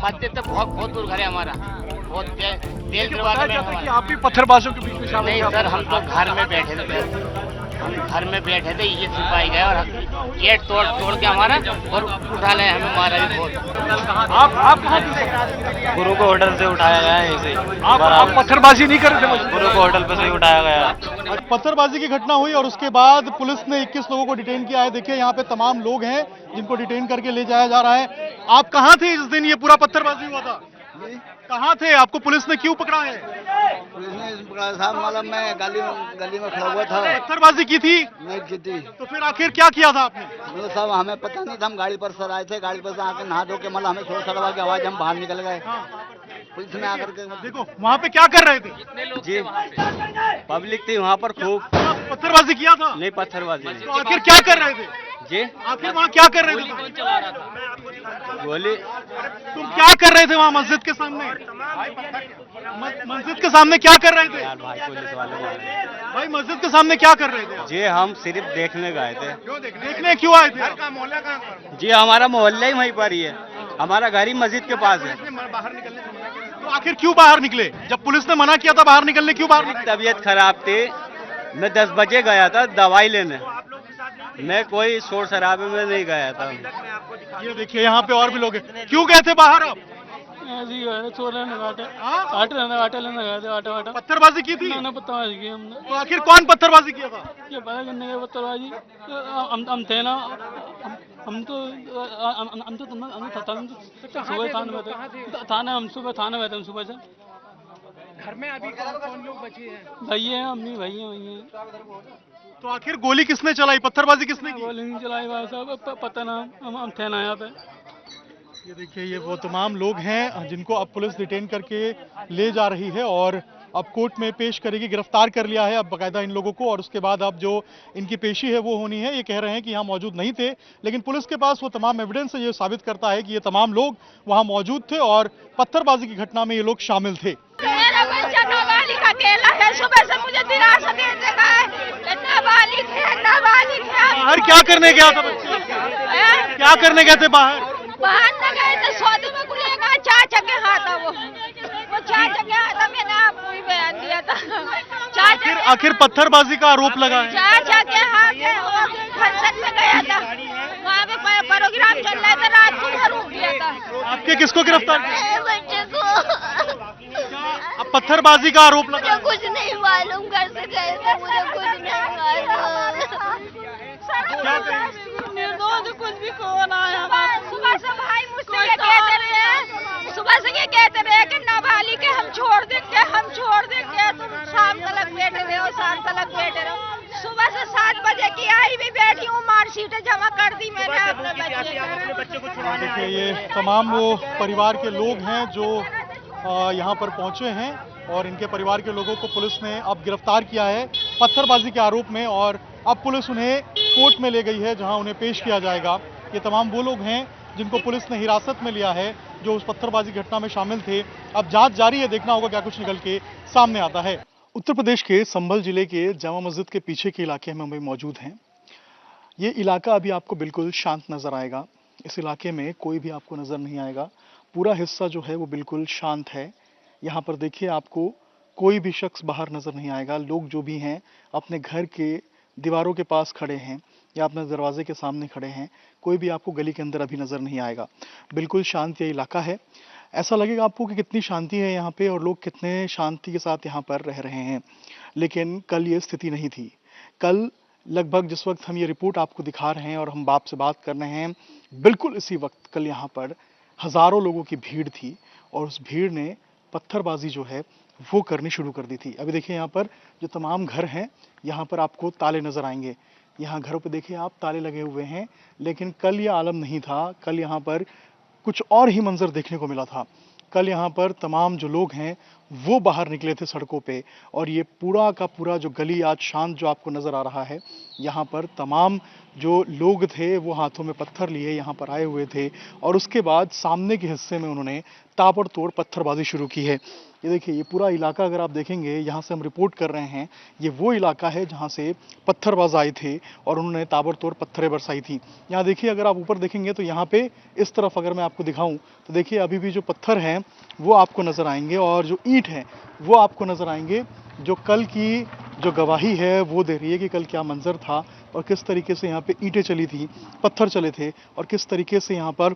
मस्जिद तो बहुत दूर घर है हमारा, बहुत तेल बताया जाता है कि आप भी पत्थरबाजों के बीच में शामिल नहीं थे। सर, हम तो घर में बैठे थे, हम घर में बैठे थे, ये सिपाही गए और गेट तोड़ के हमारा और उठा ले, हमें मारा भी बहुत। आप कहाँ थे? गुरु को होटल से उठाया गया है ऐसे ही। आप पत्थरबाजी नहीं कर रहे थे? गुरु को होटल पे से ही उठाया गया। पत्थरबाजी की घटना हुई और उसके बाद पुलिस ने 21 लोगों को डिटेन किया है। देखिए यहाँ पे तमाम लोग हैं जिनको डिटेन करके ले जाया जा रहा है। आप कहाँ थे जिस दिन ये पूरा पत्थरबाजी हुआ था? कहाँ थे? आपको पुलिस ने क्यों पकड़ा है? पुलिस ने पकड़ा साहब, मतलब मैं गली में खड़ा हुआ था। पत्थरबाजी की थी? नहीं की थी। तो फिर आखिर क्या किया था आपने? मतलब साहब हमें पता नहीं था, हम गाड़ी पर सर आए थे, गाड़ी पर से आके नहा धो के मतलब हमें शोर शराबा की आवाज, हम बाहर निकल गए। पुलिस में आकर के देखो वहाँ पे क्या कर रहे थे? जी पब्लिक थी वहाँ पर खूब। पत्थरबाजी किया था? नहीं पत्थरबाजी नहीं। तो आखिर क्या कर रहे थे? जी आखिर वहाँ क्या कर रहे थे? गोली तुम क्या कर रहे थे वहाँ मस्जिद के सामने? मस्जिद के सामने क्या कर रहे थे? यार भाई पुलिस वाले मारे। भाई मस्जिद के सामने क्या कर रहे थे? जी हम सिर्फ देखने गए थे। देखने क्यों आए थे? जी हमारा मोहल्ला ही वहीं पर ही है, हमारा घर ही मस्जिद के पास है। तो आखिर क्यों बाहर निकले? जब पुलिस ने मना किया था बाहर निकलने, क्यों बाहर निकले? तबीयत खराब थी, मैं 10 बजे गया था दवाई लेने, मैं कोई शोर शराबे में नहीं गया था। ये देखिए यहाँ पे और भी लोग हैं। क्यों गए थे बाहर आप? ऐसे ही गए थे, चोर लेने गए थे, हाँ? आटे लेने गए थे, आटा पत्थरबाजी की थी? मैंने पत्थरबाजी की हमने। तो आखिर कौन पत्थरबाजी किया था? ये पता करने के पत्थरबाजी हम थे ना, हम तो सुबह थाने में थे, हम सुबह थाने में थे, हम सुबह से। घर में अभी कौन लोग बचे हैं? भैया हैं, अम्मी भैया हैं। तो आखिर गोली किसने चलाई? पत्थरबाजी किसने की? गोली नहीं चलाई भाई साहब, पता ना, हम थे ना यहाँ पे। ये देखिए ये वो तमाम लोग हैं जिनको अब पुलिस डिटेन करके ले जा रही है और अब कोर्ट में पेश करेगी। गिरफ्तार कर लिया है अब बाकायदा इन लोगों को और उसके बाद अब जो इनकी पेशी है वो होनी है। ये कह रहे हैं कि यहाँ मौजूद नहीं थे, लेकिन पुलिस के पास वो तमाम एविडेंस है, ये साबित करता है कि ये तमाम लोग वहाँ मौजूद थे और पत्थरबाजी की घटना में ये लोग शामिल थे। मेरा बच्चा नाबालिग अकेला है, सुबह से मुझे दिलासा दे देगा है, नाबालिग है। बाहर क्या करने गया था बच्चे? क्या करने गए थे बाहर? बाहर न गए थे, सौदे में गुलेगा, चाचा के हाथ है वो चाचा के हाथ है, मैंने आपको भी बयान दिया था। चाचा आखिर पत्थरबाजी का आरोप लगा है। चाचा के हाथ है, वो फंक्शन में गया था, वहाँ पे प्रोग्राम चल रहा था, रात को घर रुक गया था। आपके किसको गिरफ्तार किया? बच्चे को अब पत्थरबाजी का आरोप लगा। मुझे कुछ नहीं मालूम, घर से गए थे, मुझे कुछ नहीं मालूम। कुछ भी कौन आया? सुबह से भाई मुझसे ये कहते रहे, सुबह से ये कहते रहे कि नाबालिग के हम छोड़ देंगे, तुम शाम तक बैठे रहे हो, शाम तक बैठे रहो। सुबह से 7 बजे की आई भी बैठी हूँ, मार्कशीट जमा कर दी मैंने अपने बच्चे को। देखिए ये तमाम वो परिवार के लोग हैं जो यहाँ पर पहुंचे हैं और इनके परिवार के लोगों को पुलिस ने अब गिरफ्तार किया है पत्थरबाजी के आरोप में और अब पुलिस उन्हें कोर्ट में ले गई है जहां उन्हें पेश किया जाएगा। ये तमाम वो लोग हैं जिनको पुलिस ने हिरासत में लिया है जो उस पत्थरबाजी घटना में शामिल थे। अब जांच जारी है, देखना होगा क्या कुछ निकल के सामने आता है। उत्तर प्रदेश के संभल जिले के जामा मस्जिद के पीछे के इलाके में हम मौजूद हैं। ये इलाका अभी आपको बिल्कुल शांत नजर आएगा। इस इलाके में कोई भी आपको नजर नहीं आएगा, पूरा हिस्सा जो है वो बिल्कुल शांत है। यहाँ पर देखिए आपको कोई भी शख्स बाहर नजर नहीं आएगा। लोग जो भी हैं अपने घर के दीवारों के पास खड़े हैं या अपने दरवाजे के सामने खड़े हैं, कोई भी आपको गली के अंदर अभी नजर नहीं आएगा। बिल्कुल शांत ये इलाका है। ऐसा लगेगा आपको कि कितनी शांति है यहाँ पे और लोग कितने शांति के साथ यहाँ पर रह रहे हैं, लेकिन कल ये स्थिति नहीं थी। कल लगभग जिस वक्त हम ये रिपोर्ट आपको दिखा रहे हैं और हम बाप से बात कर रहे हैं, बिल्कुल इसी वक्त कल यहाँ पर हजारों लोगों की भीड़ थी और उस भीड़ ने पत्थरबाजी जो है वो करनी शुरू कर दी थी। अभी देखिए यहाँ पर जो तमाम घर हैं यहाँ पर आपको ताले नजर आएंगे। यहाँ घरों पे देखिए आप ताले लगे हुए हैं, लेकिन कल ये आलम नहीं था। कल यहाँ पर कुछ और ही मंजर देखने को मिला था। कल यहाँ पर तमाम जो लोग हैं वो बाहर निकले थे सड़कों पे। और ये पूरा का पूरा जो गली आज शांत जो आपको नजर आ रहा है, यहाँ पर तमाम जो लोग थे वो हाथों में पत्थर लिए यहाँ पर आए हुए थे और उसके बाद सामने के हिस्से में उन्होंने ताबड़तोड़ पत्थरबाजी शुरू की है। ये देखिए, ये पूरा इलाका अगर आप देखेंगे, यहाँ से हम रिपोर्ट कर रहे हैं, ये वो इलाका है जहाँ से पत्थरबाज आए थे और उन्होंने ताबड़तोड़ पत्थरें बरसाई थी। यहाँ देखिए, अगर आप ऊपर देखेंगे तो यहाँ पे इस तरफ अगर मैं आपको दिखाऊं तो देखिए अभी भी जो पत्थर हैं वो आपको नजर आएंगे और जो ईंट हैं वो आपको नजर आएंगे, जो कल की जो गवाही है वो दे रही है कि कल क्या मंजर था और किस तरीके से यहाँ पे ईंटें चली थी, पत्थर चले थे और किस तरीके से यहाँ पर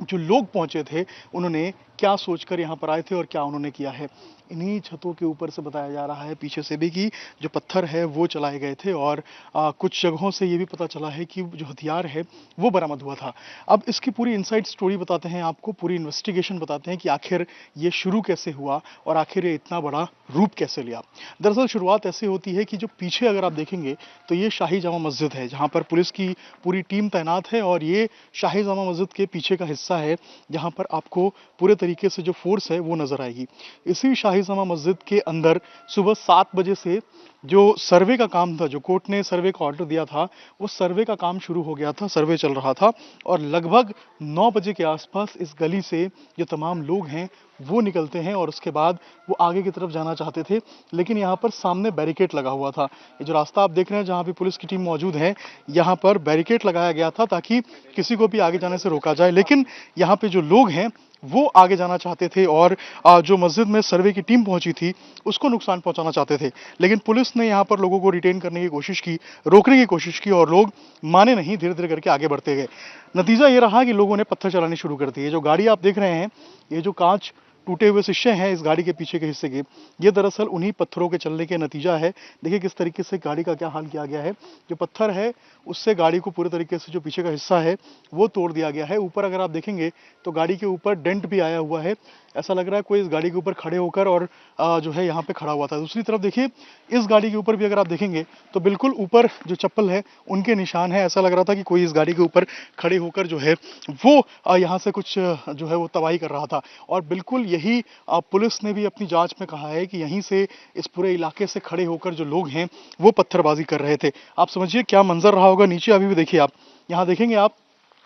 जो लोग पहुंचे थे उन्होंने क्या सोचकर यहाँ पर आए थे और क्या उन्होंने किया है। इन्हीं छतों के ऊपर से बताया जा रहा है पीछे से भी कि जो पत्थर है वो चलाए गए थे और कुछ जगहों से ये भी पता चला है कि जो हथियार है वो बरामद हुआ था। अब इसकी पूरी इनसाइड स्टोरी बताते हैं आपको, पूरी इन्वेस्टिगेशन बताते हैं कि आखिर ये शुरू कैसे हुआ और आखिर ये इतना बड़ा रूप कैसे लिया। दरअसल शुरुआत ऐसे होती है कि जो पीछे अगर आप देखेंगे तो ये शाही जामा मस्जिद है जहाँ पर पुलिस की पूरी टीम तैनात है और ये शाही जामा मस्जिद के पीछे का हिस्सा है जहाँ पर आपको पूरे तरीके से जो फोर्स है वो नजर आएगी। इसी शाही जामा मस्जिद के अंदर सुबह 7 बजे से जो सर्वे का काम था, जो कोर्ट ने सर्वे का ऑर्डर दिया था, वो सर्वे का काम शुरू हो गया था, सर्वे चल रहा था और लगभग 9 बजे के आसपास इस गली से जो तमाम लोग हैं वो निकलते हैं और उसके बाद वो आगे की तरफ जाना चाहते थे, लेकिन यहाँ पर सामने बैरिकेड लगा हुआ था। ये जो रास्ता आप देख रहे हैं जहाँ पे पुलिस की टीम मौजूद है, यहाँ पर बैरिकेड लगाया गया था ताकि किसी को भी आगे जाने से रोका जाए, लेकिन यहाँ पे जो लोग हैं वो आगे जाना चाहते थे और जो मस्जिद में सर्वे की टीम पहुंची थी उसको नुकसान पहुंचाना चाहते थे, लेकिन पुलिस ने यहाँ पर लोगों को रिटेन करने की कोशिश की, रोकने की कोशिश की और लोग माने नहीं, धीरे धीरे करके आगे बढ़ते गए। नतीजा ये रहा कि लोगों ने पत्थर चलाने शुरू कर दिए। जो गाड़ी आप देख रहे हैं, ये जो कांच टूटे हुए शीशे हैं इस गाड़ी के पीछे के हिस्से के, ये दरअसल उन्हीं पत्थरों के चलने के नतीजा है। देखिए किस तरीके से गाड़ी का क्या हाल किया गया है। जो पत्थर है उससे गाड़ी को पूरे तरीके से जो पीछे का हिस्सा है वो तोड़ दिया गया है। ऊपर अगर आप देखेंगे तो गाड़ी के ऊपर डेंट भी आया हुआ है, ऐसा लग रहा है कोई इस गाड़ी के ऊपर खड़े होकर और जो है यहाँ पे खड़ा हुआ था। दूसरी तरफ देखिए, इस गाड़ी के ऊपर भी अगर आप देखेंगे तो बिल्कुल ऊपर जो चप्पल है उनके निशान है, ऐसा लग रहा था कि कोई इस गाड़ी के ऊपर खड़े होकर जो है वो यहाँ से कुछ जो है वो तबाही कर रहा था। और बिल्कुल यही पुलिस ने भी अपनी जांच में कहा है कि यहीं से इस पूरे इलाके से खड़े होकर जो लोग हैं वो पत्थरबाजी कर रहे थे। आप समझिए क्या मंजर रहा होगा। नीचे अभी भी देखिए, आप यहाँ देखेंगे, आप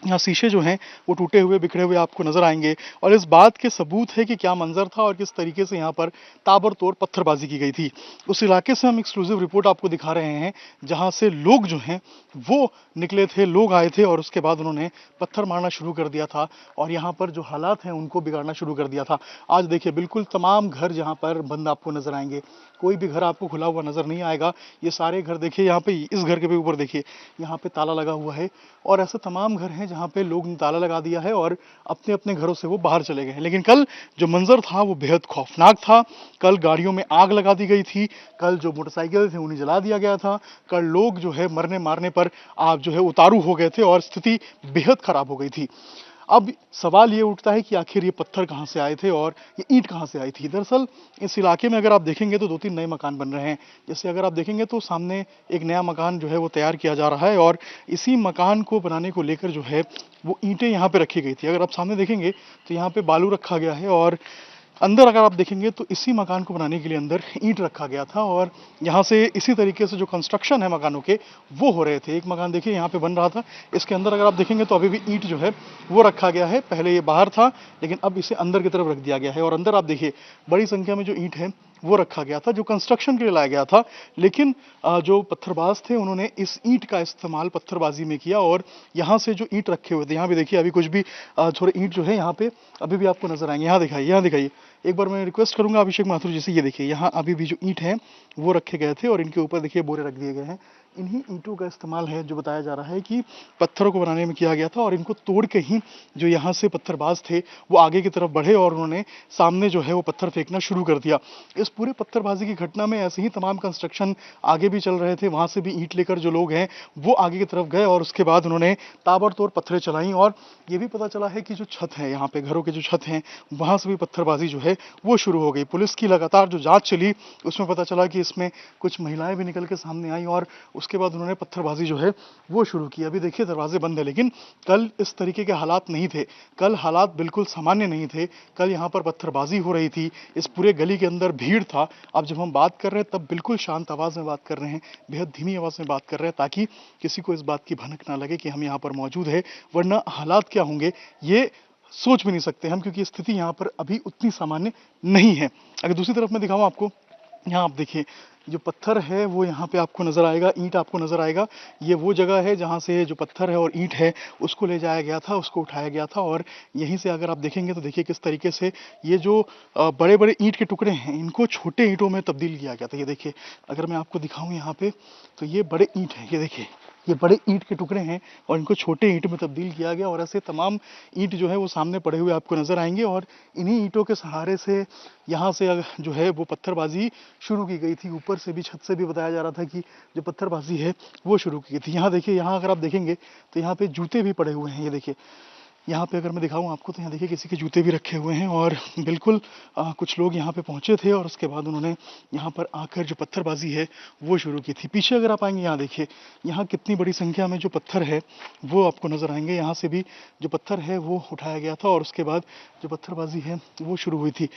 यहाँ शीशे जो हैं वो टूटे हुए बिखरे हुए आपको नजर आएंगे और इस बात के सबूत है कि क्या मंजर था और किस तरीके से यहाँ पर ताबड़तोड़ पत्थरबाजी की गई थी। उस इलाके से हम एक्सक्लूसिव रिपोर्ट आपको दिखा रहे हैं जहाँ से लोग जो हैं वो निकले थे, लोग आए थे और उसके बाद उन्होंने पत्थर मारना शुरू कर दिया था और यहाँ पर जो हालात हैं उनको बिगाड़ना शुरू कर दिया था। आज देखिए बिल्कुल तमाम घर यहाँ पर बंद आपको नजर आएंगे, कोई भी घर आपको खुला हुआ नजर नहीं आएगा। ये सारे घर देखिए, यहाँ पे इस घर के भी ऊपर देखिए यहाँ पे ताला लगा हुआ है और ऐसे तमाम घर हैं जहाँ पे लोग ने ताला लगा दिया है और अपने अपने घरों से वो बाहर चले गए। लेकिन कल जो मंजर था वो बेहद खौफनाक था। कल गाड़ियों में आग लगा दी गई थी, कल जो मोटरसाइकिल थे उन्हें जला दिया गया था, कल लोग जो है मरने मारने पर आप जो है उतारू हो गए थे और स्थिति बेहद खराब हो गई थी। अब सवाल ये उठता है कि आखिर ये पत्थर कहाँ से आए थे और ये ईंट कहाँ से आई थी। दरअसल इस इलाके में अगर आप देखेंगे तो 2-3 नए मकान बन रहे हैं। जैसे अगर आप देखेंगे तो सामने एक नया मकान जो है वो तैयार किया जा रहा है और इसी मकान को बनाने को लेकर जो है वो ईंटें यहाँ पे रखी गई थी। अगर आप सामने देखेंगे तो यहाँ पे बालू रखा गया है और अंदर अगर आप देखेंगे तो इसी मकान को बनाने के लिए अंदर ईंट रखा गया था और यहाँ से इसी तरीके से जो कंस्ट्रक्शन है मकानों के वो हो रहे थे। एक मकान देखिए यहाँ पे बन रहा था, इसके अंदर अगर आप देखेंगे तो अभी भी ईंट जो है वो रखा गया है। पहले ये बाहर था लेकिन अब इसे अंदर की तरफ रख दिया गया है और अंदर आप देखिए बड़ी संख्या में जो ईंट है वो रखा गया था, जो कंस्ट्रक्शन के लिए लाया गया था। लेकिन जो पत्थरबाज थे उन्होंने इस ईंट का इस्तेमाल पत्थरबाजी में किया और यहाँ से जो ईंट रखे हुए थे, यहाँ भी देखिए अभी कुछ भी थोड़े ईंट जो है यहाँ पे अभी भी आपको नजर आएंगे। यहाँ दिखाइए, यहाँ दिखाइए एक बार मैं रिक्वेस्ट करूंगा अभिषेक माथुर जी से, ये देखिए यहाँ अभी भी जो ईंट हैं वो रखे गए थे और इनके ऊपर देखिए बोरे रख दिए गए हैं। इन्हीं ईंटों का इस्तेमाल है जो बताया जा रहा है कि पत्थरों को बनाने में किया गया था और इनको तोड़ के ही जो यहाँ से पत्थरबाज थे वो आगे की तरफ बढ़े और उन्होंने सामने जो है वो पत्थर फेंकना शुरू कर दिया। इस पूरे पत्थरबाजी की घटना में ऐसे ही तमाम कंस्ट्रक्शन आगे भी चल रहे थे, वहाँ से भी ईंट लेकर जो लोग हैं वो आगे की तरफ गए और उसके बाद उन्होंने ताबड़तोड़ पत्थरें चलाई और ये भी पता चला है कि जो छत है यहाँ पे घरों के जो छत हैं वहाँ से भी पत्थरबाजी जो है वो शुरू हो गई। पुलिस की लगातार जो जाँच चली उसमें पता चला कि इसमें कुछ महिलाएं भी निकल के सामने आई और उसके बाद उन्होंने पत्थरबाजी जो है वो शुरू की। अभी देखिए दरवाजे बंद है, लेकिन कल इस तरीके के हालात नहीं थे, कल हालात बिल्कुल सामान्य नहीं थे। कल यहाँ पर पत्थरबाजी हो रही थी, इस पूरे गली के अंदर भीड़ था। अब जब हम बात कर रहे हैं तब बिल्कुल शांत आवाज़ में बात कर रहे हैं, बेहद धीमी आवाज़ में बात कर रहे हैं, ताकि किसी को इस बात की भनक ना लगे कि हम यहाँ पर मौजूद है, वरना हालात क्या होंगे ये सोच भी नहीं सकते हम, क्योंकि स्थिति यहाँ पर अभी उतनी सामान्य नहीं है। अगर दूसरी तरफ मैं दिखाऊं आपको, यहाँ आप देखिए जो पत्थर है वो यहाँ पे आपको नज़र आएगा, ईंट आपको नज़र आएगा। ये वो जगह है जहाँ से जो पत्थर है और ईंट है उसको ले जाया गया था, उसको उठाया गया था। और यहीं से अगर आप देखेंगे तो देखिए किस तरीके से ये जो बड़े बड़े ईंट के टुकड़े हैं इनको छोटे ईंटों में तब्दील किया गया था। ये देखिए अगर मैं आपको दिखाऊँ यहाँ पे तो ये बड़े ईंट हैं, ये देखिए ये बड़े ईंट के टुकड़े हैं और इनको छोटे ईंट में तब्दील किया गया। और ऐसे तमाम ईंट जो है वो सामने पड़े हुए आपको नज़र आएंगे और इन्हीं ईंटों के सहारे से यहाँ से जो है वो पत्थरबाजी शुरू की गई थी। ऊपर से भी, छत से भी बताया जा रहा था कि जो पत्थरबाजी है वो शुरू की गई थी। यहाँ देखिए, यहाँ अगर आप देखेंगे तो यहाँ पे जूते भी पड़े हुए हैं। ये देखिए यहाँ पे अगर मैं दिखाऊं आपको तो यहाँ देखिए किसी के जूते भी रखे हुए हैं। और बिल्कुल कुछ लोग यहाँ पे पहुँचे थे और उसके बाद उन्होंने यहाँ पर आकर जो पत्थरबाजी है वो शुरू की थी। पीछे अगर आप आएंगे, यहाँ देखिए यहाँ कितनी बड़ी संख्या में जो पत्थर है वो आपको नज़र आएंगे। यहाँ से भी जो पत्थर है वो उठाया गया था और उसके बाद जो पत्थरबाजी है वो शुरू हुई थी।